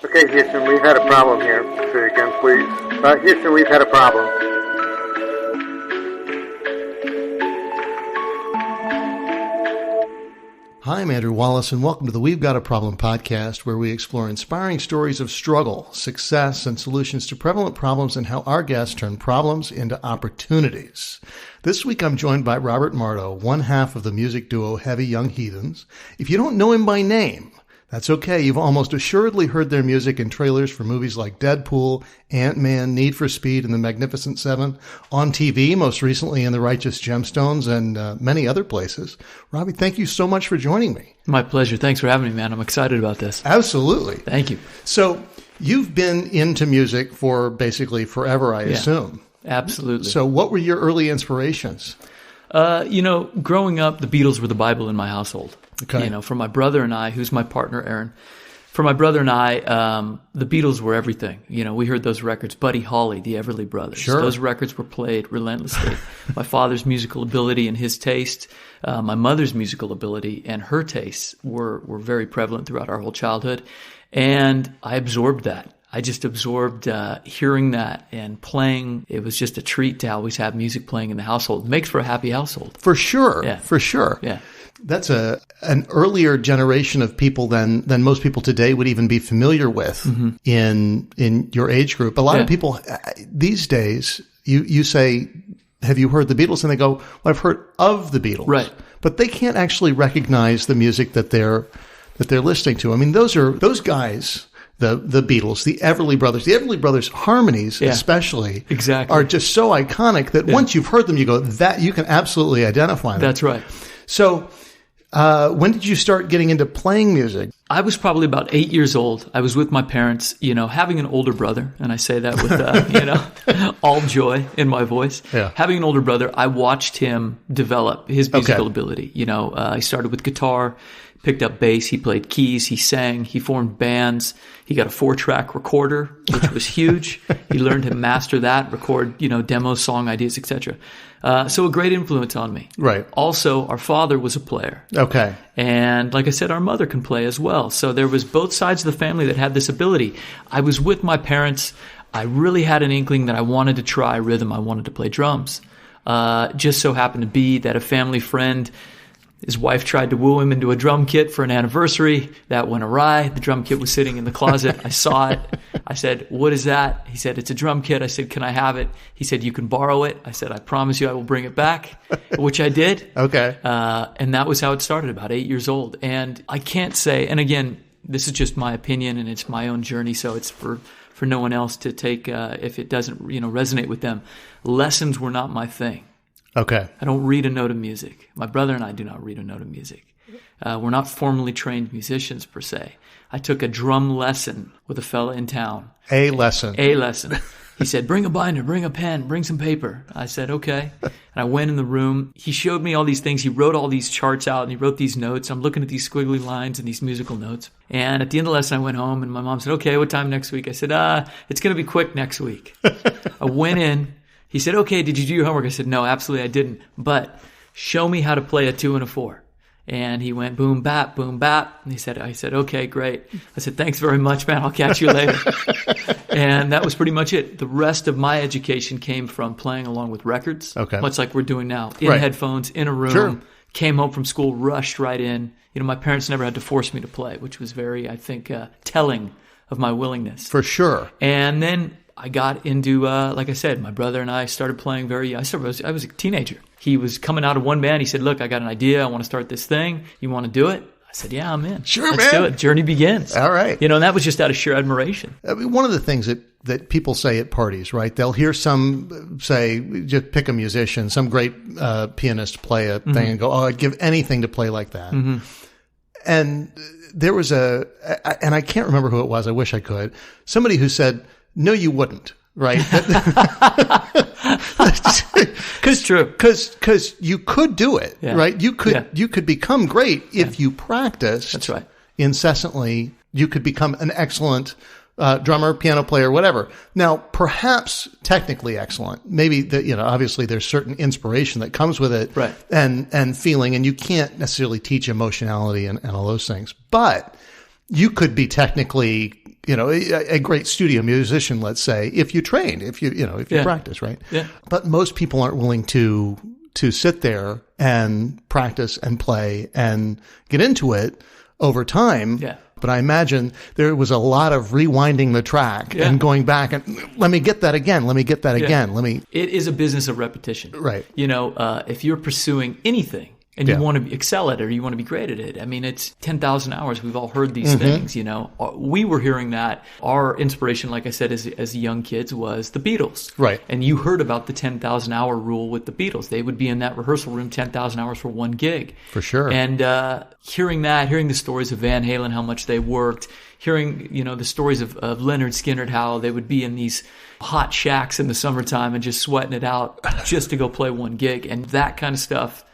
Okay, Houston, we've had a problem here. Say again, please. Houston, we've had a problem. Hi, I'm Andrew Wallace, and welcome to the We've Got a Problem podcast, where we explore inspiring stories of struggle, success, and solutions to prevalent problems and how our guests turn problems into opportunities. This week, I'm joined by Robert Mardo, one half of the music duo Heavy Young Heathens. If you don't know him by name, that's okay. You've almost assuredly heard their music in trailers for movies like Deadpool, Ant-Man, Need for Speed, and The Magnificent Seven, on TV, most recently in The Righteous Gemstones, and many other places. Robbie, thank you so much for joining me. My pleasure. Thanks for having me, man. I'm excited about this. Absolutely. Thank you. So you've been into music for basically forever, I assume. Absolutely. So what were your early inspirations? Growing up, the Beatles were the Bible in my household. Okay. For my brother and I, who's my partner, Aaron, for my brother and I, the Beatles were everything. We heard those records, Buddy Holly, the Everly Brothers. Sure. Those records were played relentlessly. My father's musical ability and his taste, my mother's musical ability and her tastes were very prevalent throughout our whole childhood. And I absorbed that. I just absorbed hearing that and playing. It was just a treat to always have music playing in the household. It makes for a happy household. For sure. Yeah. For sure. Yeah. That's an earlier generation of people than most people today would even be familiar with in your age group. A lot of people these days, you say, have you heard the Beatles? And they go, well, I've heard of the Beatles. Right. But they can't actually recognize the music that they're listening to. I mean, those guys, the Beatles, the Everly Brothers harmonies especially are just so iconic that once you've heard them, you go, that you can absolutely identify them. That's right. So when did you start getting into playing music? I was probably about 8 years old. I was with my parents, having an older brother, and I say that with, all joy in my voice. Yeah. Having an older brother, I watched him develop his musical ability. I started with guitar, picked up bass, he played keys, he sang, he formed bands. He got a 4-track recorder, which was huge. He learned to master that, record, demos, song ideas, etc. So a great influence on me. Right. Also, our father was a player. Okay. And like I said, our mother can play as well. So there was both sides of the family that had this ability. I was with my parents. I really had an inkling that I wanted to try rhythm. I wanted to play drums. Just so happened to be that a family friend, his wife tried to woo him into a drum kit for an anniversary. That went awry. The drum kit was sitting in the closet. I saw it. I said, what is that? He said, it's a drum kit. I said, can I have it? He said, you can borrow it. I said, I promise you I will bring it back, which I did. Okay. And that was how it started, about 8 years old. And I can't say, and again, this is just my opinion and it's my own journey, so it's for no one else to take if it doesn't resonate with them. Lessons were not my thing. Okay. I don't read a note of music. My brother and I do not read a note of music. We're not formally trained musicians per se. I took a drum lesson with a fella in town. A lesson. He said, bring a binder, bring a pen, bring some paper. I said, okay. And I went in the room. He showed me all these things. He wrote all these charts out and he wrote these notes. I'm looking at these squiggly lines and these musical notes. And at the end of the lesson, I went home and my mom said, okay, what time next week? I said, it's going to be quick next week. I went in. He said, okay, did you do your homework? I said, no, absolutely I didn't. But show me how to play a 2 and a 4. And he went boom, bap, boom, bap. And I said, okay, great. I said, thanks very much, man. I'll catch you later. And that was pretty much it. The rest of my education came from playing along with records, much like we're doing now, in headphones, in a room. Sure. Came home from school, rushed right in. My parents never had to force me to play, which was very, I think, telling of my willingness. For sure. And then I got into, like I said, my brother and I started playing I was a teenager. He was coming out of one band. He said, look, I got an idea. I want to start this thing. You want to do it? I said, yeah, I'm in. Sure, Let's man. do it. Journey begins. All right. And that was just out of sheer admiration. I mean, one of the things that people say at parties, right? They'll hear some say, just pick a musician, some great pianist play a thing and go, oh, I'd give anything to play like that. Mm-hmm. And there was and I can't remember who it was. I wish I could. Somebody who said, no, you wouldn't. Right. It's true. Because you could do it, right? You could become great if you practiced. That's right. Incessantly. You could become an excellent drummer, piano player, whatever. Now, perhaps technically excellent. Maybe obviously there's certain inspiration that comes with it, right? And feeling, and you can't necessarily teach emotionality and all those things. But you could be technically a great studio musician, let's say, if you train, if you practice, right? Yeah. But most people aren't willing to sit there and practice and play and get into it over time. Yeah. But I imagine there was a lot of rewinding the track and going back and let me get that again. Let me get that again. It is a business of repetition. Right. If you're pursuing anything and you want to excel at it or you want to be great at it, I mean, it's 10,000 hours. We've all heard these things, We were hearing that. Our inspiration, like I said, as young kids was the Beatles. Right. And you heard about the 10,000 hour rule with the Beatles. They would be in that rehearsal room 10,000 hours for one gig. For sure. And hearing the stories of Van Halen, how much they worked, hearing, the stories of Leonard Skinner, how they would be in these hot shacks in the summertime and just sweating it out just to go play one gig. And that kind of stuff.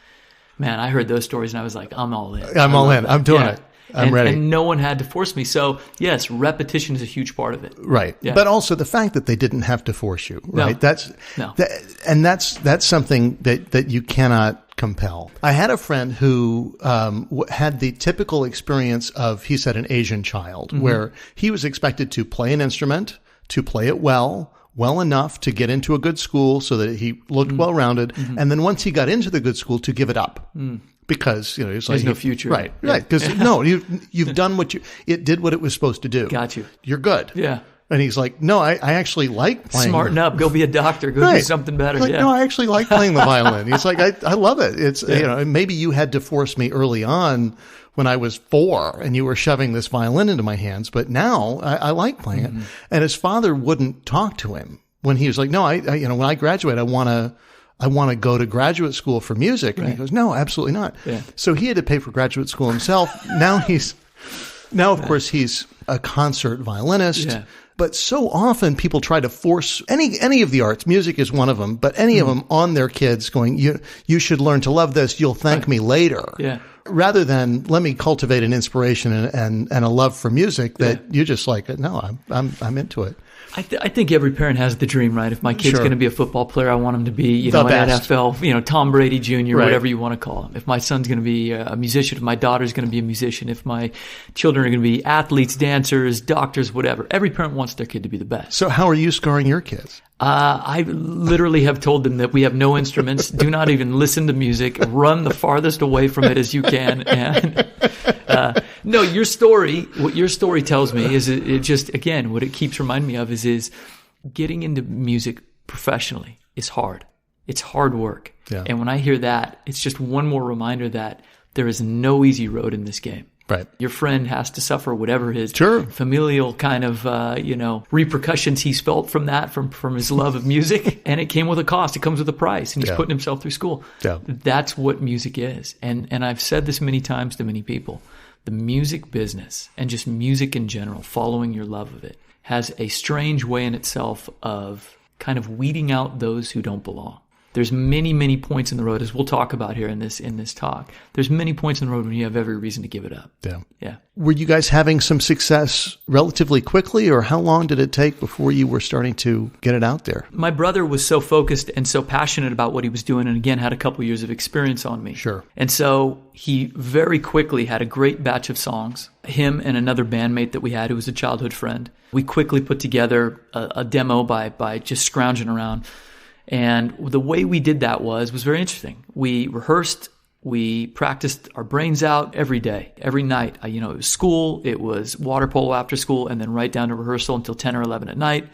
Man, I heard those stories and I was like, I'm all in. I'm all in. I'm doing it. I'm ready. And no one had to force me. So, yes, repetition is a huge part of it. Right. Yeah. But also the fact that they didn't have to force you, right? No. That's something that you cannot compel. I had a friend who had the typical experience of, he said, an Asian child, where he was expected to play an instrument, to play it well enough to get into a good school so that he looked well-rounded. And then once he got into the good school, to give it up. Because, he's like, there's no future. Right. Because you've done it did what it was supposed to do. Got you. You're good. Yeah. And he's like, no, I actually like playing. Smarten up. Go be a doctor. Go do something better. Like, no, I actually like playing the violin. He's like, I love it. It's, maybe you had to force me early on when I was 4 and you were shoving this violin into my hands, but now I like playing it. And his father wouldn't talk to him when he was like, no, when I graduate, I want to go to graduate school for music. And he goes, no, absolutely not. Yeah. So he had to pay for graduate school himself. Now, of course, he's a concert violinist. Yeah. But so often people try to force any of the arts. Music is one of them, but any of them on their kids going, you should learn to love this. You'll thank me later. Yeah. Rather than let me cultivate an inspiration and a love for music that you just like, no, I'm into it. I think every parent has the dream, right? If my kid's going to be a football player, I want him to be, an NFL, Tom Brady Jr., whatever you want to call him. If my son's going to be a musician, if my daughter's going to be a musician, if my children are going to be athletes, dancers, doctors, whatever. Every parent wants their kid to be the best. So how are you scarring your kids? I literally have told them that we have no instruments. Do not even listen to music. Run the farthest away from it as you can. And no, what your story tells me is it just, again, what it keeps reminding me of is getting into music professionally is hard. It's hard work. Yeah. And when I hear that, it's just one more reminder that there is no easy road in this game. Right. Your friend has to suffer whatever his familial kind of, repercussions he's felt from that, from his love of music. And it came with a cost. It comes with a price. And he's putting himself through school. Yeah. That's what music is. And I've said this many times to many people. The music business and just music in general, following your love of it, has a strange way in itself of kind of weeding out those who don't belong. There's many, many points in the road, as we'll talk about here in this talk. There's many points in the road when you have every reason to give it up. Yeah. Yeah. Were you guys having some success relatively quickly, or how long did it take before you were starting to get it out there? My brother was so focused and so passionate about what he was doing, and again, had a couple years of experience on me. Sure. And so he very quickly had a great batch of songs. Him and another bandmate that we had, who was a childhood friend, we quickly put together a demo by just scrounging around. And the way we did that was very interesting. We rehearsed, we practiced our brains out every day, every night. It was school, it was water polo after school, and then right down to rehearsal until 10 or 11 at night.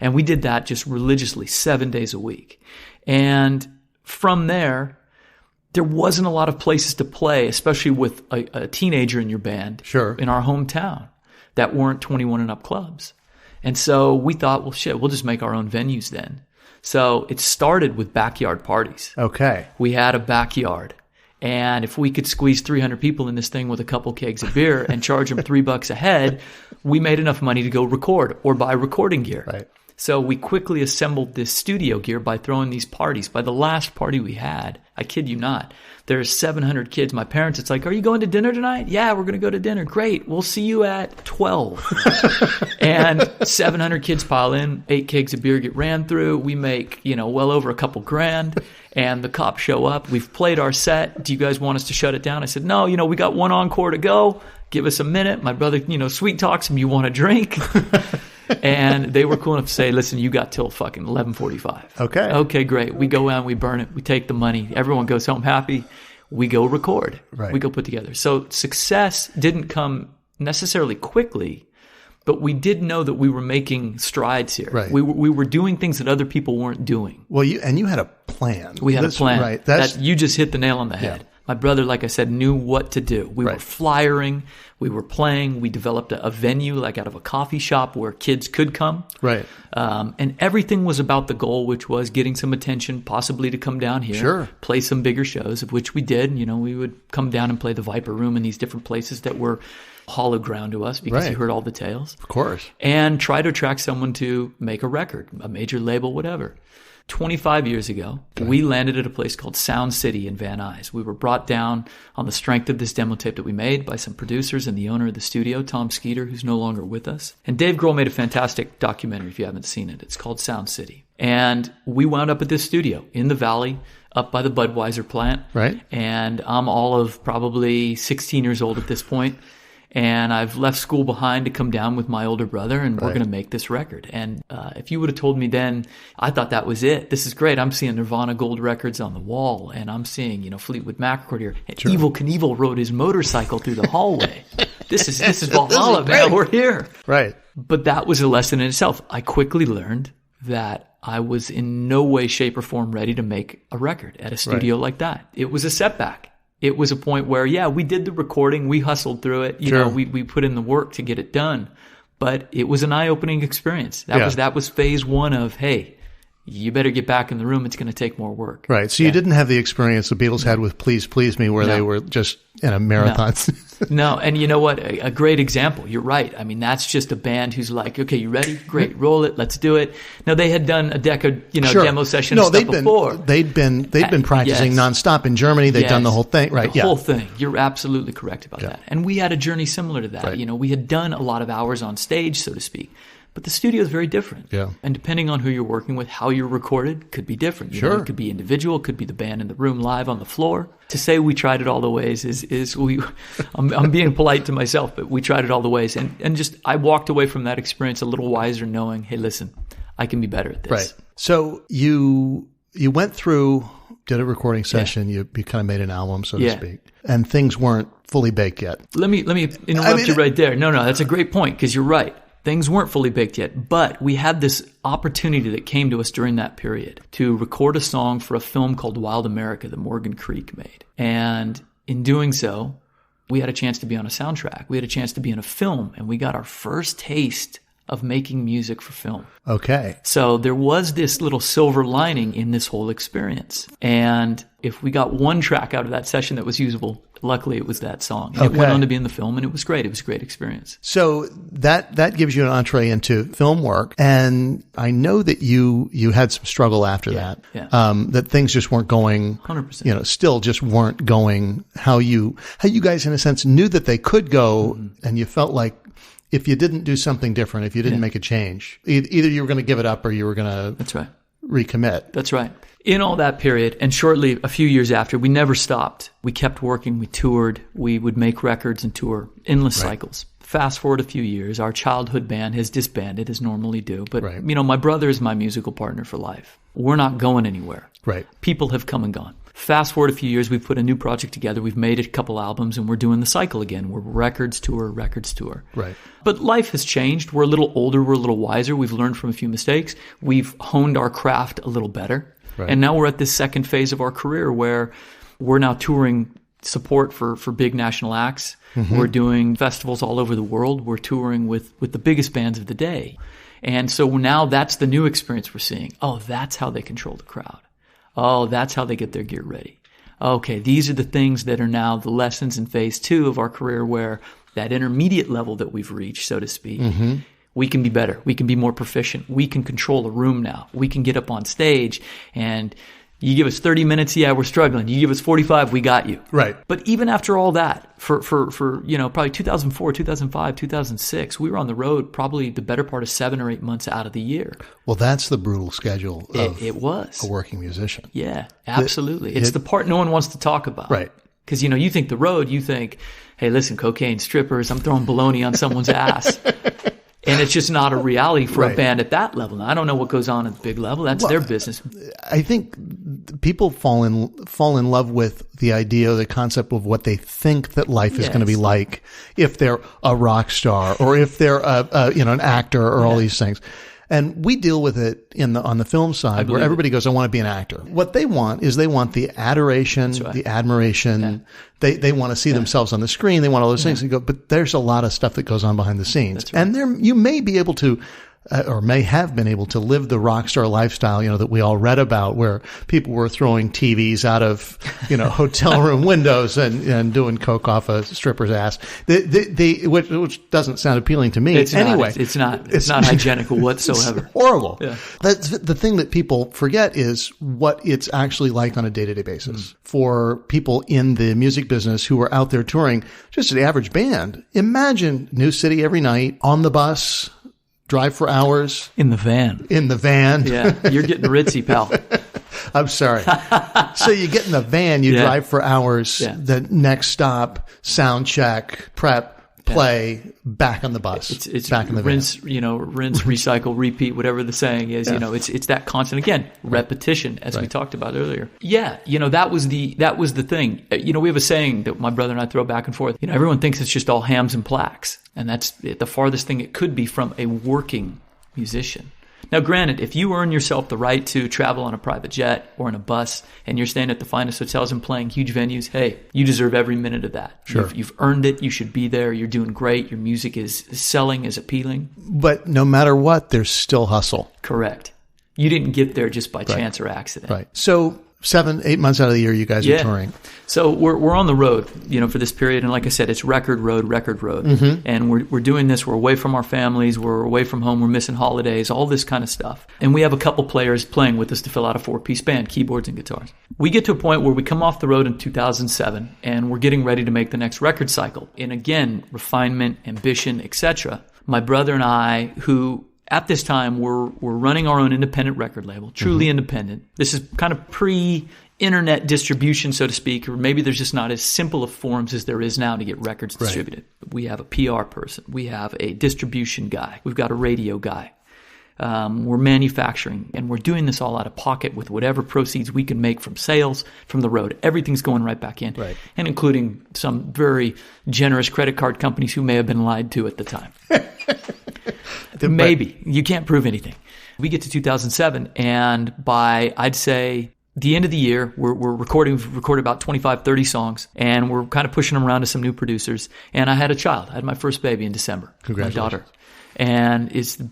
And we did that just religiously 7 days a week. And from there wasn't a lot of places to play, especially with a teenager in your band. Sure. In our hometown that weren't 21 and up clubs. And so we thought, well, shit, we'll just make our own venues then. So it started with backyard parties. Okay. We had a backyard. And if we could squeeze 300 people in this thing with a couple kegs of beer and charge them $3 a head, we made enough money to go record or buy recording gear. Right. So we quickly assembled this studio gear by throwing these parties. By the last party we had, I kid you not, there's 700 kids. My parents, it's like, are you going to dinner tonight? Yeah, we're going to go to dinner. Great. We'll see you at 12. And 700 kids pile in, 8 kegs of beer get ran through. We make, well over a couple grand. And the cops show up. We've played our set. Do you guys want us to shut it down? I said, no, we got one encore to go. give us a minute. My brother, sweet talks him, you want a drink? And they were cool enough to say, listen, you got till fucking 11:45. Okay. Okay, great. We go out, we burn it, we take the money. Everyone goes home happy. We go record. Right. We go put together. So success didn't come necessarily quickly, but we did know that we were making strides here. Right. We were doing things that other people weren't doing. Well, you had a plan. We had a plan. Right. That you just hit the nail on the head. Yeah. My brother, like I said, knew what to do. We were flyering. We were playing. We developed a venue like out of a coffee shop where kids could come. Right. And everything was about the goal, which was getting some attention, possibly to come down here, Sure. play some bigger shows, of which we did. We would come down and play the Viper Room in these different places that were hollow ground to us because you heard all the tales. Of course. And try to attract someone to make a record, a major label, whatever. 25 years ago, we landed at a place called Sound City in Van Nuys. We were brought down on the strength of this demo tape that we made by some producers and the owner of the studio, Tom Skeeter, who's no longer with us. And Dave Grohl made a fantastic documentary, if you haven't seen it. It's called Sound City. And we wound up at this studio in the valley, up by the Budweiser plant. Right. And I'm all of probably 16 years old at this point. And I've left school behind to come down with my older brother, and we're going to make this record. And if you would have told me then, I thought that was it. This is great. I'm seeing Nirvana gold records on the wall, and I'm seeing, Fleetwood Mac record here. And Evel Knievel rode his motorcycle through the hallway. This is Valhalla, man. We're here. Right. But that was a lesson in itself. I quickly learned that I was in no way, shape, or form ready to make a record at a studio like that. It was a setback. It was a point where, we did the recording. We hustled through it. We put in the work to get it done. But it was an eye-opening experience. That was phase one of, hey, you better get back in the room. It's going to take more work. Right. So you didn't have the experience the Beatles had with Please Please Me where they were just in a marathon. No. And you know what? A great example. You're right. I mean, that's just a band who's like, okay, you ready? Great. Roll it. Let's do it. Now, they had done a decade, demo session and stuff before. They'd been practicing nonstop in Germany. They'd done the whole thing. Right. The whole thing. You're absolutely correct about that. And we had a journey similar to that. Right. We had done a lot of hours on stage, so to speak. But the studio is very different. Yeah. And depending on who you're working with, how you're recorded could be different. It could be individual, it could be the band in the room live on the floor. To say we tried it all the ways I'm being polite to myself, but we tried it all the ways. And just, I walked away from that experience a little wiser, knowing, hey, listen, I can be better at this. Right. So you went through, did a recording session, you kind of made an album, so to speak, and things weren't fully baked yet. Let me interrupt you right there. No, that's a great point, because you're right. Things weren't fully baked yet, but we had this opportunity that came to us during that period to record a song for a film called Wild America that Morgan Creek made. And in doing so, we had a chance to be on a soundtrack. We had a chance to be in a film, and we got our first taste of making music for film. Okay. So there was this little silver lining in this whole experience. And if we got one track out of that session that was usable, luckily it was that song. And it went on to be in the film, and it was great. It was a great experience. So that gives you an entree into film work. And I know that you had some struggle after that. Yeah. That things just weren't going 100%. Still just weren't going how you guys in a sense knew that they could go, and you felt like if you didn't do something different, if you didn't make a change, either you were going to give it up or you were going to recommit. That's right. In all that period, and shortly a few years after, we never stopped. We kept working. We toured. We would make records and tour, endless cycles. Fast forward a few years, our childhood band has disbanded, as normally do. But, my brother is my musical partner for life. We're not going anywhere. Right. People have come and gone. Fast forward a few years, we've put a new project together. We've made a couple albums, and we're doing the cycle again. We're records tour. Right. But life has changed. We're a little older. We're a little wiser. We've learned from a few mistakes. We've honed our craft a little better. Right. And now we're at this second phase of our career where we're now touring support for big national acts. Mm-hmm. We're doing festivals all over the world. We're touring with the biggest bands of the day. And so now that's the new experience we're seeing. Oh, that's how they control the crowd. Oh, that's how they get their gear ready. Okay, these are the things that are now the lessons in phase 2 of our career, where that intermediate level that we've reached, so to speak, we can be better. We can be more proficient. We can control a room now. We can get up on stage, and you give us 30 minutes, we're struggling. You give us 45, we got you. Right. But even after all that, for probably 2004, 2005, 2006, we were on the road probably the better part of 7 or 8 months out of the year. Well, that's the brutal schedule of it was. A working musician. Yeah, absolutely. It's the part no one wants to talk about. Right. Because, you think the road, you think, hey, listen, cocaine, strippers, I'm throwing baloney on someone's ass. And it's just not a reality for a band at that level. Now, I don't know what goes on at the big level. That's their business. I think people fall in love with the idea, the concept of what they think that life is going to be like if they're a rock star or if they're an actor or all these things. And we deal with it on the film side where everybody goes, I want to be an actor. What they want is the adoration, the admiration. Yeah. They want to see themselves on the screen. They want all those things. And go, but there's a lot of stuff that goes on behind the scenes. Right. And you may be able to, or may have been able to live the rock star lifestyle, that we all read about, where people were throwing TVs out of, hotel room windows and doing coke off a stripper's ass. Which doesn't sound appealing to me. It's not hygienical whatsoever. It's horrible. Yeah. That's the thing that people forget is what it's actually like on a day-to-day basis. For people in the music business who are out there touring, just the average band. Imagine new city every night, on the bus, drive for hours. In the van. Yeah, you're getting ritzy, pal. I'm sorry. So you get in the van, you drive for hours, the next stop, sound check, prep, play, back on the bus. It's back in the rinse, van. Rinse, recycle, repeat, whatever the saying is. It's that constant, again, repetition, as we talked about earlier. Yeah, that was the thing. We have a saying that my brother and I throw back and forth. Everyone thinks it's just all hams and plaques, and that's the farthest thing it could be from a working musician. Now, granted, if you earn yourself the right to travel on a private jet or in a bus and you're staying at the finest hotels and playing huge venues, hey, you deserve every minute of that. Sure. You've earned it. You should be there. You're doing great. Your music is selling, is appealing. But no matter what, there's still hustle. Correct. You didn't get there just by chance or accident. Right. So 7-8 months out of the year, you guys are touring. So we're on the road, for this period, and like I said, it's record road, and we're doing this. We're away from our families, we're away from home, we're missing holidays, all this kind of stuff. And we have a couple players playing with us to fill out a 4-piece band, keyboards and guitars. We get to a point where we come off the road in 2007, and we're getting ready to make the next record cycle. And again, refinement, ambition, etc. My brother and I, who at this time, we're running our own independent record label, truly independent. This is kind of pre-internet distribution, so to speak, or maybe there's just not as simple of forms as there is now to get records distributed. We have a PR person. We have a distribution guy. We've got a radio guy. We're manufacturing, and we're doing this all out of pocket with whatever proceeds we can make from sales, from the road. Everything's going right back in, and including some very generous credit card companies who may have been lied to at the time. Maybe. You can't prove anything. We get to 2007, and by, I'd say, the end of the year, we're recorded about 25, 30 songs, and we're kind of pushing them around to some new producers. And I had a child. I had my first baby in December. Congratulations. My daughter. And it's the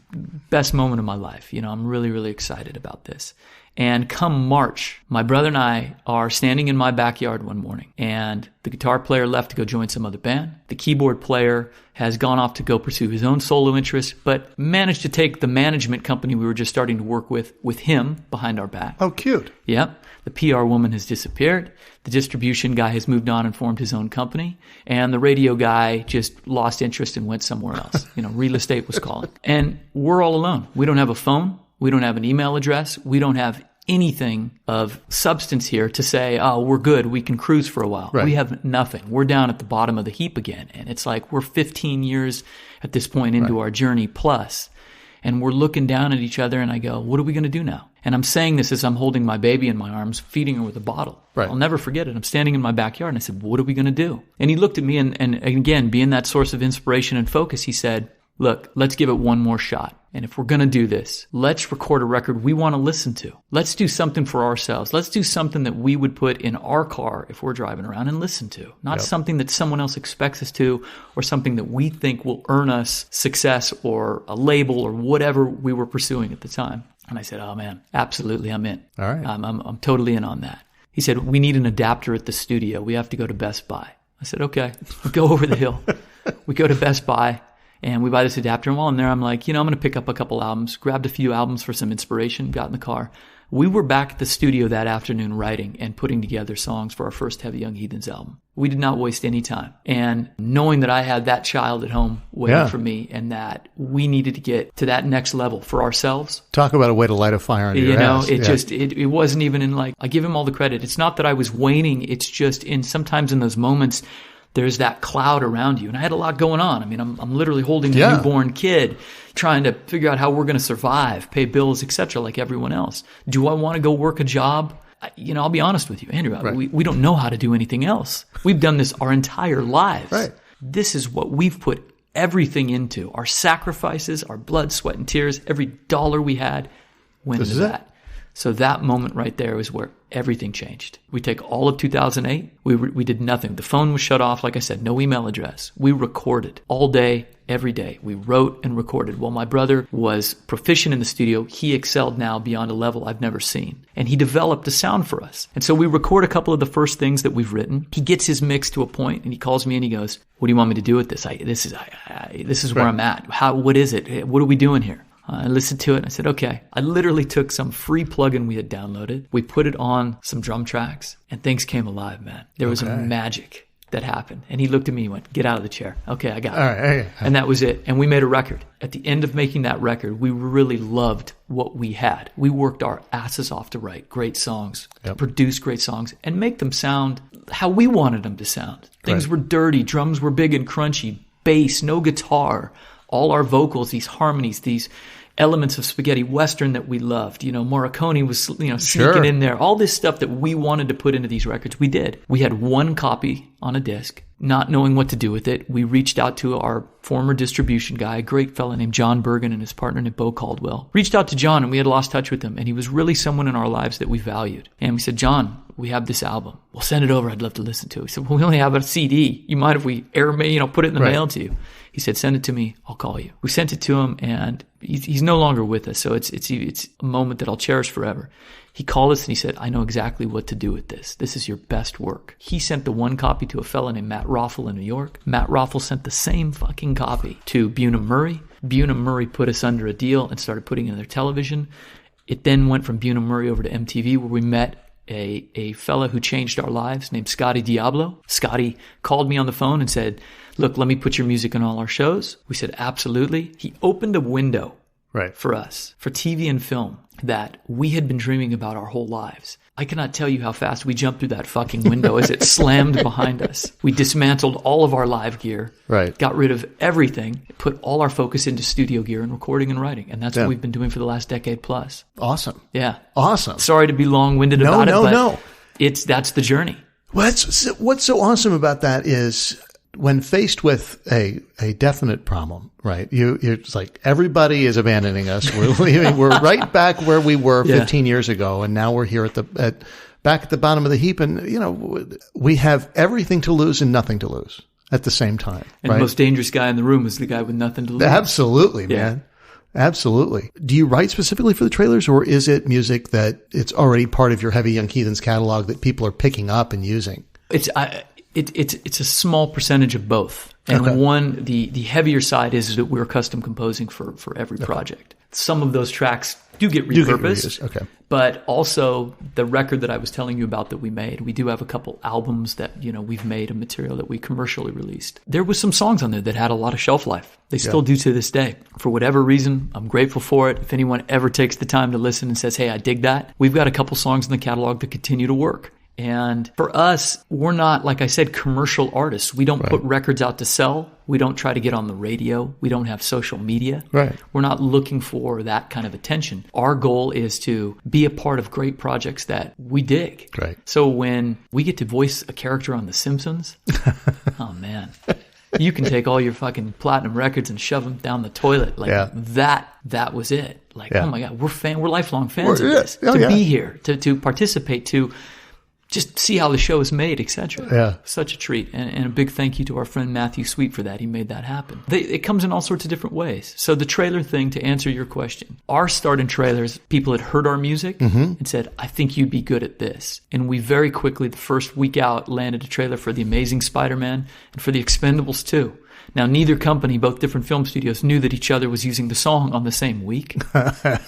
best moment of my life. I'm really, really excited about this. And come March, my brother and I are standing in my backyard one morning, and the guitar player left to go join some other band. The keyboard player has gone off to go pursue his own solo interests, but managed to take the management company we were just starting to work with him behind our back. Oh, cute. Yep. The PR woman has disappeared. The distribution guy has moved on and formed his own company. And the radio guy just lost interest and went somewhere else. Real estate was calling. And we're all alone. We don't have a phone. We don't have an email address. We don't have anything of substance here to say, oh, we're good. We can cruise for a while. Right. We have nothing. We're down at the bottom of the heap again. And it's like we're 15 years at this point into our journey plus. And we're looking down at each other, and I go, what are we going to do now? And I'm saying this as I'm holding my baby in my arms, feeding her with a bottle. Right. I'll never forget it. I'm standing in my backyard, and I said, what are we going to do? And he looked at me, and again, being that source of inspiration and focus, he said, look, let's give it one more shot. And if we're going to do this, let's record a record we want to listen to. Let's do something for ourselves. Let's do something that we would put in our car if we're driving around and listen to. Not something that someone else expects us to, or something that we think will earn us success or a label or whatever we were pursuing at the time. And I said, oh man, absolutely, I'm in. All right. I'm totally in on that. He said, we need an adapter at the studio. We have to go to Best Buy. I said, okay, we go over the hill. We go to Best Buy. And we buy this adapter, and while I'm there, I'm like, I'm going to pick up a couple albums, grabbed a few albums for some inspiration, got in the car. We were back at the studio that afternoon writing and putting together songs for our first Heavy Young Heathens album. We did not waste any time. And knowing that I had that child at home waiting for me and that we needed to get to that next level for ourselves. Talk about a way to light a fire under your ass. It wasn't even in like, I give him all the credit. It's not that I was waning. It's just sometimes in those moments, there's that cloud around you. And I had a lot going on. I mean, I'm literally holding a newborn kid, trying to figure out how we're going to survive, pay bills, etc., like everyone else. Do I want to go work a job? I'll be honest with you, Andrew. Right. We don't know how to do anything else. We've done this our entire lives. Right. This is what we've put everything into. Our sacrifices, our blood, sweat, and tears, every dollar we had went into that. So that moment right there was where everything changed. We take all of 2008. We did nothing. The phone was shut off. Like I said, no email address. We recorded all day, every day. We wrote and recorded. While my brother was proficient in the studio, he excelled now beyond a level I've never seen. And he developed a sound for us. And so we record a couple of the first things that we've written. He gets his mix to a point and he calls me and he goes, "What do you want me to do with this? This is where I'm at. What is it? What are we doing here?" I listened to it and I said, okay. I literally took some free plugin we had downloaded. We put it on some drum tracks and things came alive, man. There was a magic that happened. And he looked at me and went, "Get out of the chair." Okay, I got it. All right. And that was it. And we made a record. At the end of making that record, we really loved what we had. We worked our asses off to write great songs, to produce great songs, and make them sound how we wanted them to sound. Things were dirty. Drums were big and crunchy. Bass, no guitar. All our vocals, these harmonies, these elements of spaghetti western that we loved. Morricone was, sneaking in there. All this stuff that we wanted to put into these records, we did. We had one copy on a disc, not knowing what to do with it. We reached out to our former distribution guy, a great fella named John Bergen and his partner named Bo Caldwell. Reached out to John and we had lost touch with him. And he was really someone in our lives that we valued. And we said, "John, we have this album. Well, send it over. I'd love to listen to it." He said, "Well, we only have a CD. You mind if we put it in the mail to you?" He said, "Send it to me. I'll call you." We sent it to him and he's no longer with us. So it's a moment that I'll cherish forever. He called us and he said, "I know exactly what to do with this. This is your best work." He sent the one copy to a fella named Matt Roffel in New York. Matt Roffel sent the same fucking copy to Buna Murray. Buna Murray put us under a deal and started putting it in their television. It then went from Buna Murray over to MTV where we met a fella who changed our lives named Scotty Diablo. Scotty called me on the phone and said, "Look, let me put your music on all our shows." We said, absolutely. He opened a window for us, for TV and film, that we had been dreaming about our whole lives. I cannot tell you how fast we jumped through that fucking window as it slammed behind us. We dismantled all of our live gear, got rid of everything, put all our focus into studio gear and recording and writing. And that's what we've been doing for the last decade plus. Awesome. Yeah. Awesome. Sorry to be long-winded about it, but that's the journey. What's so awesome about that is when faced with a definite problem, right? It's like everybody is abandoning us. We're leaving. We're right back where we were 15 years ago, and now we're here back at the bottom of the heap. And we have everything to lose and nothing to lose at the same time. And the most dangerous guy in the room is the guy with nothing to lose. Absolutely, man. Absolutely. Do you write specifically for the trailers, or is it music that it's already part of your Heavy Young Heathens catalog that people are picking up and using? It's a small percentage of both. And the heavier side is that we're custom composing for every project. Some of those tracks do get repurposed. But also the record that I was telling you about that we made, we do have a couple albums that, we've made of material that we commercially released. There was some songs on there that had a lot of shelf life. They still do to this day. For whatever reason, I'm grateful for it. If anyone ever takes the time to listen and says, "Hey, I dig that," we've got a couple songs in the catalog that continue to work. And for us, we're not, like I said, commercial artists. We don't put records out to sell. We don't try to get on the radio. We don't have social media. We're not looking for that kind of attention. Our goal is to be a part of great projects that we dig. So when we get to voice a character on The Simpsons, oh man, you can take all your fucking platinum records and shove them down the toilet. That was it. Oh my God, we're lifelong fans of this. Be here, to participate, to just see how the show is made, etc. Such a treat. And a big thank you to our friend Matthew Sweet for that. He made that happen. It comes in all sorts of different ways. So the trailer thing, to answer your question, our start in trailers, people had heard our music and said, "I think you'd be good at this." And we very quickly, the first week out, landed a trailer for The Amazing Spider-Man and for The Expendables 2. Now, neither company, both different film studios, knew that each other was using the song on the same week.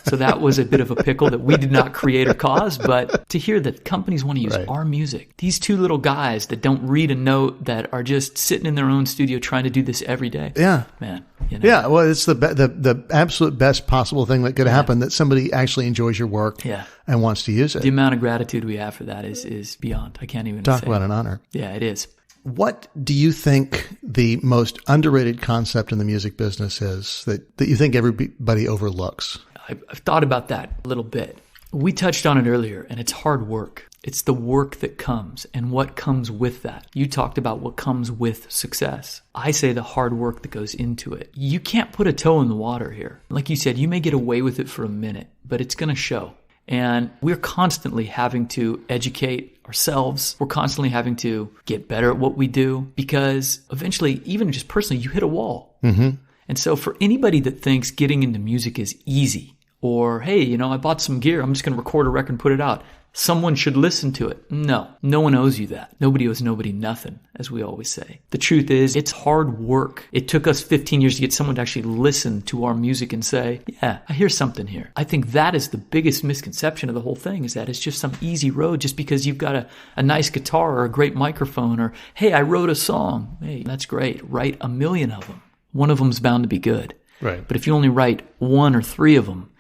So that was a bit of a pickle that we did not create or cause. But to hear that companies want to use our music, these two little guys that don't read a note, that are just sitting in their own studio trying to do this every day. Yeah. Man. You know. Yeah, well, it's the absolute best possible thing that could happen, that somebody actually enjoys your work and wants to use it. The amount of gratitude we have for that is beyond. I can't even Talk say. About an honor. Yeah, it is. What do you think the most underrated concept in the music business is that you think everybody overlooks? I've thought about that a little bit. We touched on it earlier, and it's hard work. It's the work that comes and what comes with that. You talked about what comes with success. I say the hard work that goes into it. You can't put a toe in the water here. Like you said, you may get away with it for a minute, but it's going to show. And we're constantly having to educate ourselves. We're constantly having to get better at what we do, because eventually, even just personally, you hit a wall. Mm-hmm. And so for anybody that thinks getting into music is easy, or, hey, I bought some gear, I'm just going to record a record and put it out, someone should listen to it. No one owes you that. Nobody owes nobody nothing, as we always say. The truth is, it's hard work. It took us 15 years to get someone to actually listen to our music and say, yeah, I hear something here. I think that is the biggest misconception of the whole thing, is that it's just some easy road just because you've got a nice guitar or a great microphone, or, hey, I wrote a song. Hey, that's great. Write 1 million of them. One of them's bound to be good. Right. But if you only write 1 or 3 of them,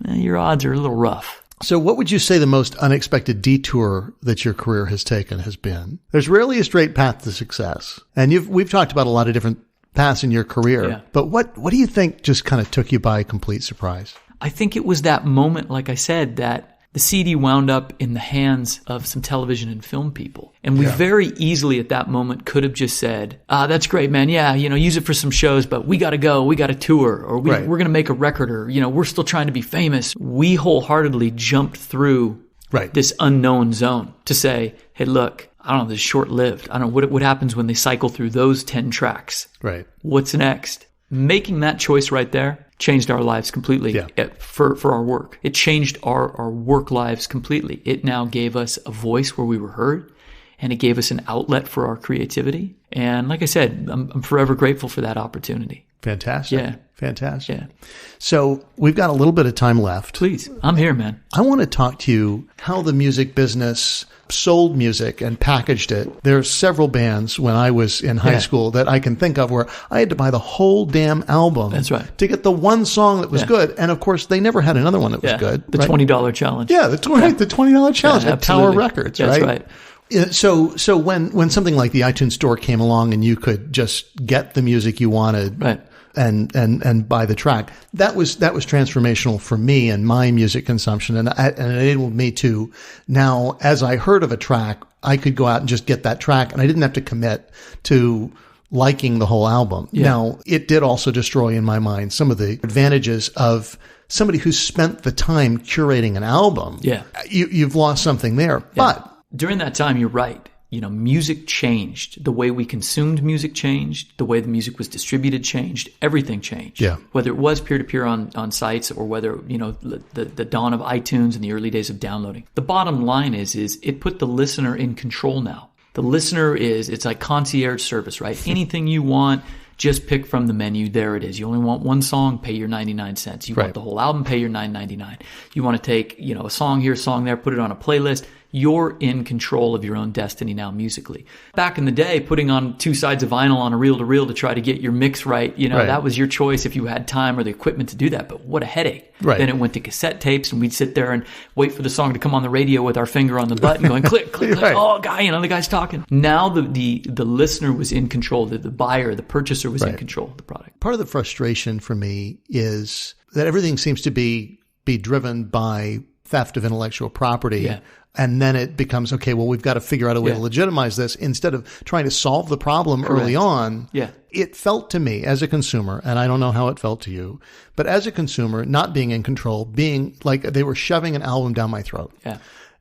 your odds are a little rough. So what would you say the most unexpected detour that your career has taken has been? There's rarely a straight path to success. And we've talked about a lot of different paths in your career. But what do you think just kind of took you by complete surprise? I think it was that moment, like I said, that the CD wound up in the hands of some television and film people. And we very easily at that moment could have just said, that's great, man. Yeah, use it for some shows, but we got to go. We got to tour, or we're going to make a record, or, we're still trying to be famous. We wholeheartedly jumped through this unknown zone to say, hey, look, I don't know, this is short-lived. I don't know what happens when they cycle through those 10 tracks. Right. What's next? Making that choice right there changed our lives completely for our work. It changed our work lives completely. It now gave us a voice where we were heard, and it gave us an outlet for our creativity. And like I said, I'm forever grateful for that opportunity. Fantastic. Yeah. Fantastic. Yeah. So we've got a little bit of time left. Please. I'm here, man. I want to talk to you how the music business sold music and packaged it. There are several bands when I was in high school that I can think of where I had to buy the whole damn album. That's right. To get the one song that was good. And of course, they never had another one that was good. The $20 challenge. Yeah, the $20 challenge at Tower Records, That's right? So when something like the iTunes Store came along and you could just get the music you wanted, and buy the track, that was transformational for me and my music consumption, and it enabled me to now, as I heard of a track, I could go out and just get that track, and I didn't have to commit to liking the whole album. Now, it did also destroy in my mind some of the advantages of somebody who spent the time curating an album. You've lost something there, but during that time, you're right. Music changed. The way we consumed music changed. The way the music was distributed changed. Everything changed. Yeah. Whether it was peer-to-peer on sites, or whether, the dawn of iTunes and the early days of downloading. The bottom line is it put the listener in control now. The listener it's like concierge service, right? Anything you want, just pick from the menu. There it is. You only want one song, pay your 99 cents. You want the whole album, pay your $9.99. You want to take, a song here, a song there, put it on a playlist. You're in control of your own destiny now musically. Back in the day, putting on 2 sides of vinyl on a reel-to-reel to try to get your mix right, that was your choice if you had time or the equipment to do that. But what a headache. Then it went to cassette tapes, and we'd sit there and wait for the song to come on the radio with our finger on the button going click, click, click. Oh, the guy's talking. Now the listener was in control. The buyer, the purchaser was in control of the product. Part of the frustration for me is that everything seems to be driven by theft of intellectual property. And then it becomes, okay, well, we've got to figure out a way to legitimize this instead of trying to solve the problem early on. It felt to me as a consumer, and I don't know how it felt to you, but as a consumer, not being in control, being like they were shoving an album down my throat.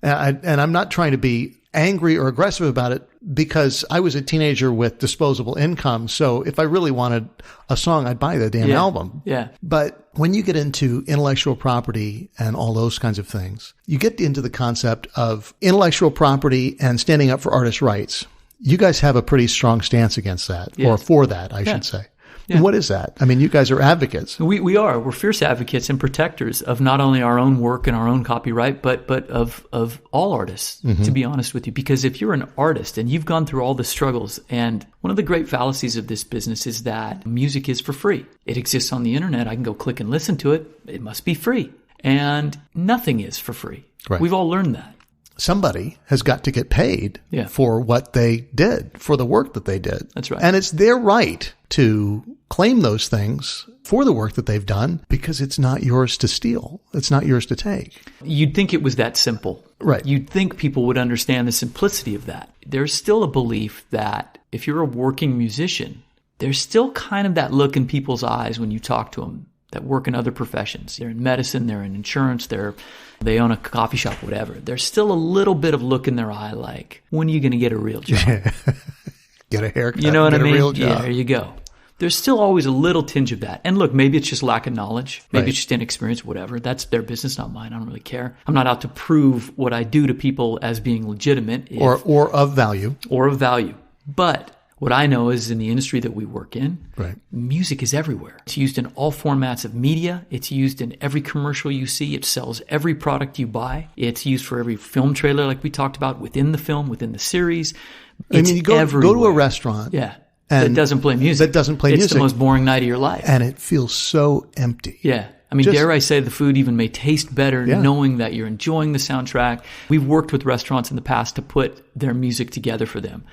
And I'm not trying to be angry or aggressive about it, because I was a teenager with disposable income. So if I really wanted a song, I'd buy the damn album. But when you get into intellectual property and all those kinds of things, you get into the concept of intellectual property and standing up for artists' rights. You guys have a pretty strong stance against that, Yes. or for that, I should say. Yeah. And what is that? I mean, you guys are advocates. We are. We're fierce advocates and protectors of not only our own work and our own copyright, but of all artists, to be honest with you. Because if you're an artist and you've gone through all the struggles, and one of the great fallacies of this business is that music is for free. It exists on the internet. I can go click and listen to it. It must be free. And nothing is for free. Right. We've all learned that. Somebody has got to get paid Yeah. for what they did, for the work that they did. That's right. And it's their right to claim those things for the work that they've done, because it's not yours to steal. It's not yours to take. You'd think it was that simple. Right. You'd think people would understand the simplicity of that. There's still a belief that if you're a working musician, there's still kind of that look in people's eyes when you talk to them that work in other professions. They're in medicine, they're in insurance, they own a coffee shop, whatever. There's still a little bit of look in their eye like, when are you going to get a real job? Get a haircut. You know what get I mean? a real job. Yeah, there you go. There's still always a little tinge of that. And look, maybe it's just lack of knowledge. Maybe Right. it's just inexperience, whatever. That's their business, not mine. I don't really care. I'm not out to prove what I do to people as being legitimate Or of value. or of value. But what I know is in the industry that we work in, Right. music is everywhere. It's used in all formats of media. It's used in every commercial you see. It sells every product you buy. It's used for every film trailer, like we talked about, within the film, within the series. It's you go to a everywhere. restaurant. Yeah. And that doesn't play music. that doesn't play it's music. the most boring night of your life. And it feels so empty. Yeah. I mean, Just- dare I say the food even may taste better Yeah. knowing that you're enjoying the soundtrack. We've worked with restaurants in the past to put their music together for them.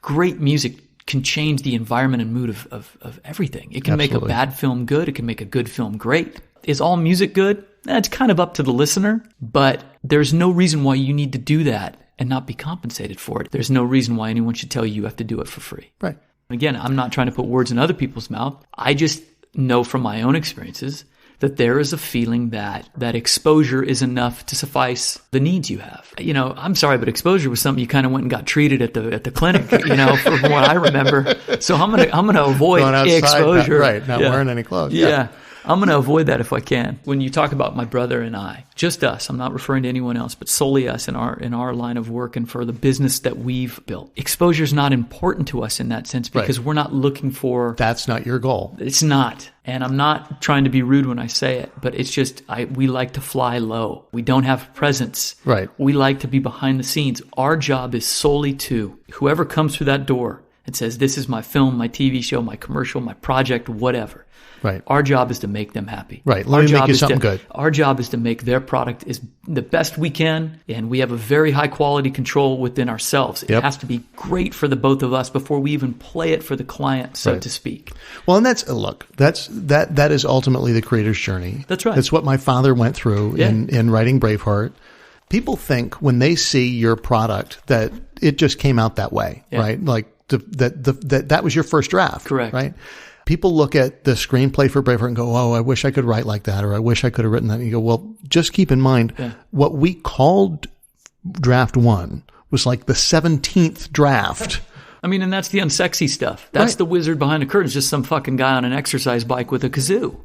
Great music can change the environment and mood of everything. It can make Absolutely. a bad film good. It can make a good film great. Is all music good? It's kind of up to the listener, but there's no reason why you need to do that and not be compensated for it. There's no reason why anyone should tell you you have to do it for free. Right. Again, I'm not trying to put words in other people's mouth. I just know from my own experiences that there is a feeling that exposure is enough to suffice the needs you have. You know, I'm sorry, but exposure was something you kind of went and got treated at the clinic, you know, from what I remember. So I'm gonna avoid Going outside, exposure. not wearing any clothes. Yeah. I'm going to avoid that if I can. When you talk about my brother and I, just us, I'm not referring to anyone else, but solely us in our line of work and for the business that we've built. Exposure is not important to us in that sense because we're not looking for... That's not your goal. It's not. And I'm not trying to be rude when I say it, but it's just we like to fly low. We don't have presence. Right. We like to be behind the scenes. Our job is solely to whoever comes through that door and says, this is my film, my TV show, my commercial, my project, whatever. Right. Our job is to make them happy. Right. Let me make you something good. Our job is to make their product is the best we can, and we have a very high quality control within ourselves. It has to be great for the both of us before we even play it for the client, so to speak. Well, and that is ultimately the creator's journey. That's right. That's what my father went through in writing Braveheart. People think when they see your product that it just came out that way, right? Like that was your first draft. Correct. Right? People look at the screenplay for Braveheart and go, oh, I wish I could write like that, or I wish I could have written that. And you go, well, just keep in mind, what we called draft one was like the 17th draft. I mean, and that's the unsexy stuff. That's the wizard behind the curtain. It's just some fucking guy on an exercise bike with a kazoo.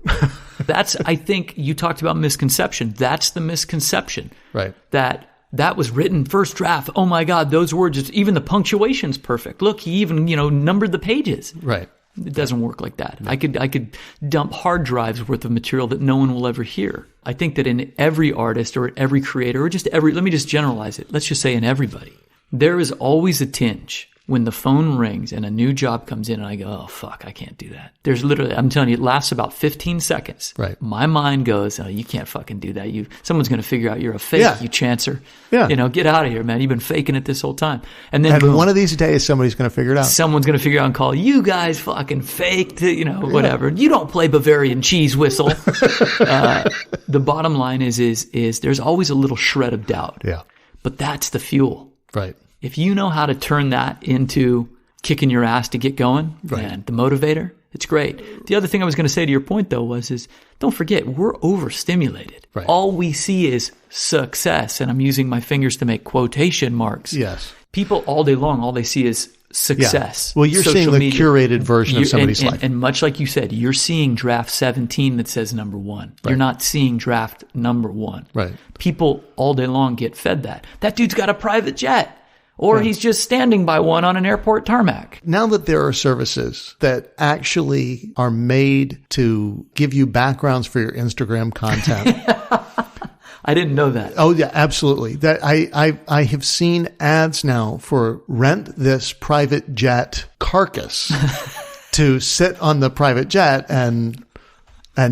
I think you talked about misconception. That's the misconception. Right. That was written first draft. Oh my God, those words, even the punctuation's perfect. Look, he even, numbered the pages. Right. It doesn't work like that. I could dump hard drives worth of material that no one will ever hear. I think that in every artist or every creator or let me just generalize it. Let's just say in everybody, there is always a tinge when the phone rings and a new job comes in and I go, oh fuck, I can't do that. There's literally, I'm telling you, it lasts about 15 seconds. Right. My mind goes, oh, you can't fucking do that. Someone's going to figure out you're a fake, you chancer. Yeah. Get out of here, man. You've been faking it this whole time. And then one of these days, somebody's going to figure it out. Someone's going to figure out and call, you guys fucking faked, whatever. You don't play Bavarian cheese whistle. The bottom line is there's always a little shred of doubt. Yeah. But that's the fuel. Right. If you know how to turn that into kicking your ass to get going, man, the motivator, it's great. The other thing I was going to say to your point, though, is don't forget, we're overstimulated. Right. All we see is success, and I'm using my fingers to make quotation marks. Yes. People all day long, all they see is success. Yeah. Well, you're seeing the media. curated version of somebody's life. And much like you said, you're seeing draft 17 that says number one. Right. You're not seeing draft number one. Right. People all day long get fed that. That dude's got a private jet. or he's just standing by one on an airport tarmac. Now that there are services that actually are made to give you backgrounds for your Instagram content. I didn't know that. Oh yeah, absolutely. That I have seen ads now for rent this private jet carcass to sit on the private jet and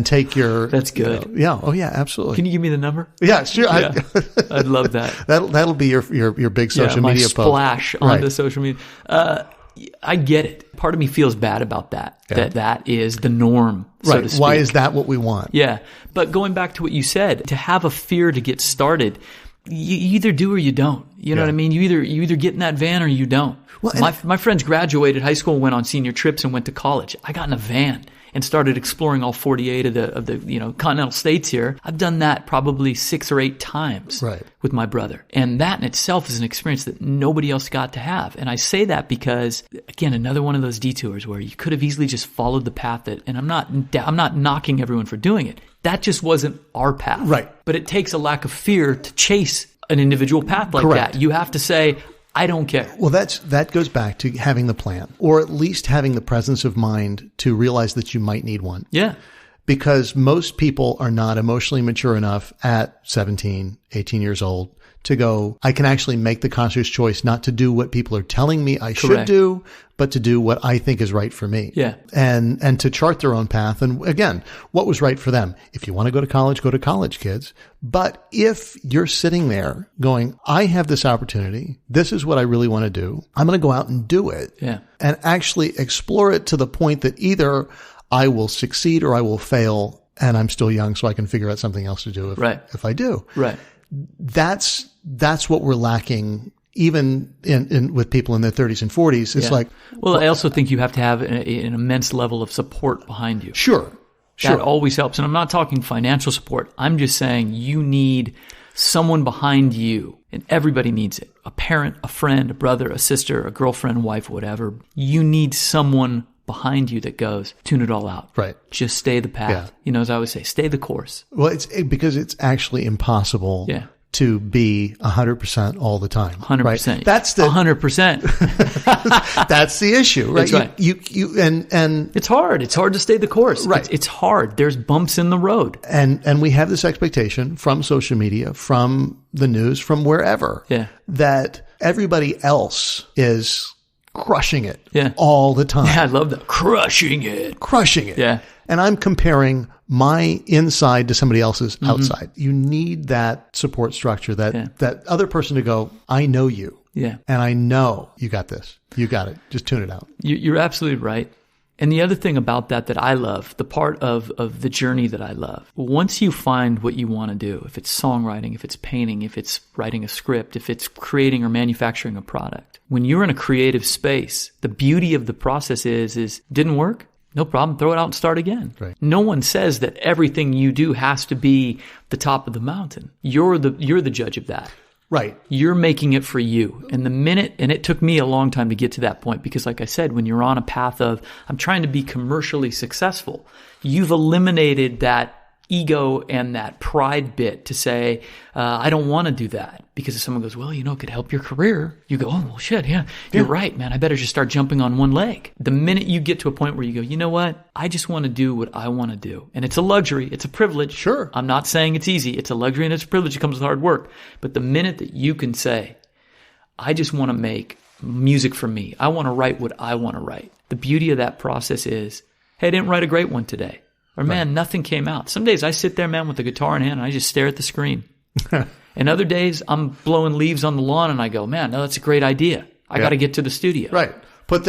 take your. That's good. Yeah. Oh yeah, absolutely. Can you give me the number? Yeah, sure. Yeah. I'd love that. That'll be your big social media post. Splash onto social media. I get it. Part of me feels bad about that. Yeah. That is the norm, so to speak. Why is that what we want? Yeah. But going back to what you said, to have a fear to get started, you either do or you don't. You know what I mean? You either get in that van or you don't. Well, my friends graduated high school, went on senior trips, and went to college. I got in a van and started exploring all 48 of the continental states here. I've done that probably 6 or 8 times with my brother. And that in itself is an experience that nobody else got to have. And I say that because, again, another one of those detours where you could have easily just followed the path that, and I'm not knocking everyone for doing it. That just wasn't our path. Right. But it takes a lack of fear to chase an individual path like that. You have to say, I don't care. Well, that goes back to having the plan, or at least having the presence of mind to realize that you might need one. Yeah. Because most people are not emotionally mature enough at 17, 18 years old to go, I can actually make the conscious choice not to do what people are telling me I should do, but to do what I think is right for me. Yeah. And to chart their own path. And again, what was right for them? If you want to go to college, kids. But if you're sitting there going, I have this opportunity. This is what I really want to do. I'm going to go out and do it. Yeah. And actually explore it to the point that either I will succeed or I will fail, and I'm still young, so I can figure out something else to do if I do. Right. That's what we're lacking, even in with people in their 30s and 40s. It's like, well, I also think you have to have an immense level of support behind you. Sure. That always helps. And I'm not talking financial support. I'm just saying you need someone behind you, and everybody needs it. A parent, a friend, a brother, a sister, a girlfriend, wife, whatever. You need someone behind you that goes, tune it all out. Right. Just stay the path. Yeah. As I always say, stay the course. Well, because it's actually impossible to be 100% all the time. 100%. Right? That's the 100%. That's the issue, right? That's right. You and it's hard. It's hard to stay the course. Right. It's hard. There's bumps in the road. And we have this expectation from social media, from the news, from wherever, that everybody else is crushing it all the time. Yeah, I love that. Crushing it. Yeah. And I'm comparing my inside to somebody else's outside. You need that support structure, that other person to go, I know you. Yeah. And I know you got this. You got it. Just tune it out. You're absolutely right. And the other thing about that I love, the part of the journey that I love, once you find what you want to do, if it's songwriting, if it's painting, if it's writing a script, if it's creating or manufacturing a product, when you're in a creative space, the beauty of the process is didn't work? No problem. Throw it out and start again. Right. No one says that everything you do has to be the top of the mountain. You're the judge of that. Right. You're making it for you. And and it took me a long time to get to that point because like I said, when you're on a path of, I'm trying to be commercially successful, you've eliminated that ego and that pride bit to say, I don't want to do that. Because if someone goes, well, it could help your career. You go, oh, well, shit, you're right, man. I better just start jumping on one leg. The minute you get to a point where you go, you know what? I just want to do what I want to do. And it's a luxury. It's a privilege. Sure. I'm not saying it's easy. It's a luxury and it's a privilege. It comes with hard work. But the minute that you can say, I just want to make music for me. I want to write what I want to write. The beauty of that process is, hey, I didn't write a great one today. Or, man, nothing came out. Some days I sit there, man, with the guitar in hand and I just stare at the screen. And other days I'm blowing leaves on the lawn and I go, man, no, that's a great idea. I got to get to the studio. Right. Put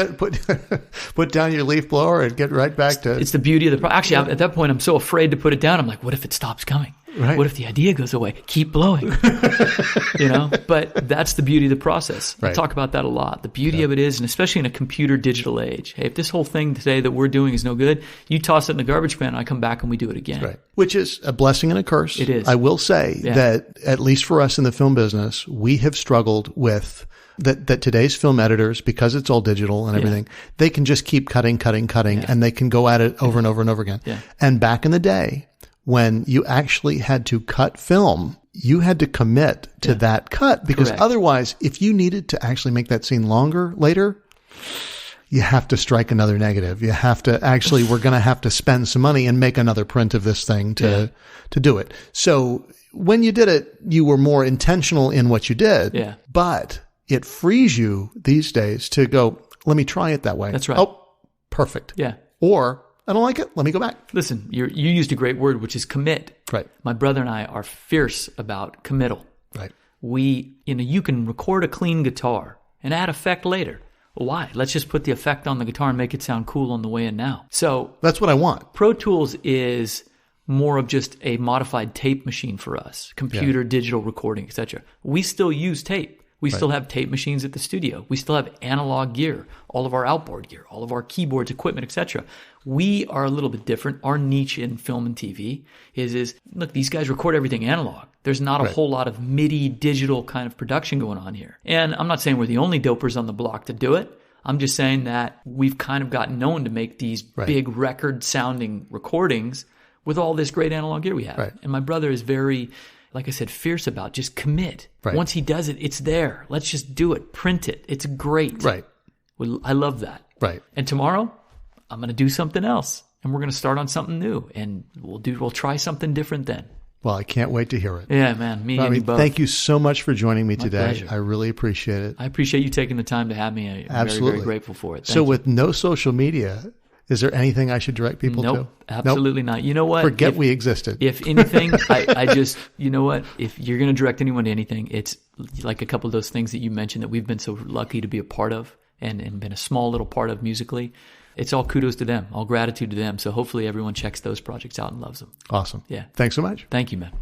down your leaf blower and get right back to. It's the beauty of the Actually, at that point, I'm so afraid to put it down. I'm like, what if it stops coming? Right. What if the idea goes away? Keep blowing. But that's the beauty of the process. Right. I talk about that a lot. The beauty of it is, and especially in a computer digital age, hey, if this whole thing today that we're doing is no good, you toss it in the garbage can and I come back and we do it again. Right. Which is a blessing and a curse. It is. I will say that at least for us in the film business, we have struggled with that today's film editors, because it's all digital and everything, they can just keep cutting, and they can go at it over and over and over again. Yeah. And back in the day, when you actually had to cut film you had to commit to that cut because Correct. otherwise, if you needed to actually make that scene longer later, you have to strike another negative. You have to actually, we're going to have to spend some money and make another print of this thing to do it. So when you did it, you were more intentional in what you did. Yeah. But it frees you these days to go, let me try it that way. That's right. Oh, perfect. Yeah. Or I don't like it. Let me go back. Listen, you used a great word, which is commit. Right. My brother and I are fierce about committal. Right. You can record a clean guitar and add effect later. Well, why? Let's just put the effect on the guitar and make it sound cool on the way in now. So That's what I want. Pro Tools is more of just a modified tape machine for us, computer, digital recording, etc. We still use tape. We still have tape machines at the studio. We still have analog gear, all of our outboard gear, all of our keyboards, equipment, etc. We are a little bit different. Our niche in film and TV is look, these guys record everything analog. There's not a whole lot of MIDI digital kind of production going on here. And I'm not saying we're the only dopers on the block to do it. I'm just saying that we've kind of gotten known to make these big record sounding recordings with all this great analog gear we have. Right. And my brother is very, like I said, fierce about just commit. Right. Once he does it, it's there. Let's just do it. Print it. It's great. Right. I love that. Right. And tomorrow, I'm going to do something else. And we're going to start on something new. And we'll try something different then. Well, I can't wait to hear it. Yeah, man. Me and you both. Thank you so much for joining me today. Pleasure. I really appreciate it. I appreciate you taking the time to have me. I'm Absolutely. very, very grateful for it. Thank So you. with no social media, is there anything I should direct people to? Nope, absolutely not. You know what? Forget we existed. If anything, I just, you know what? If you're going to direct anyone to anything, it's like a couple of those things that you mentioned that we've been so lucky to be a part of and been a small little part of musically. It's all kudos to them, all gratitude to them. So hopefully everyone checks those projects out and loves them. Awesome. Yeah. Thanks so much. Thank you, man.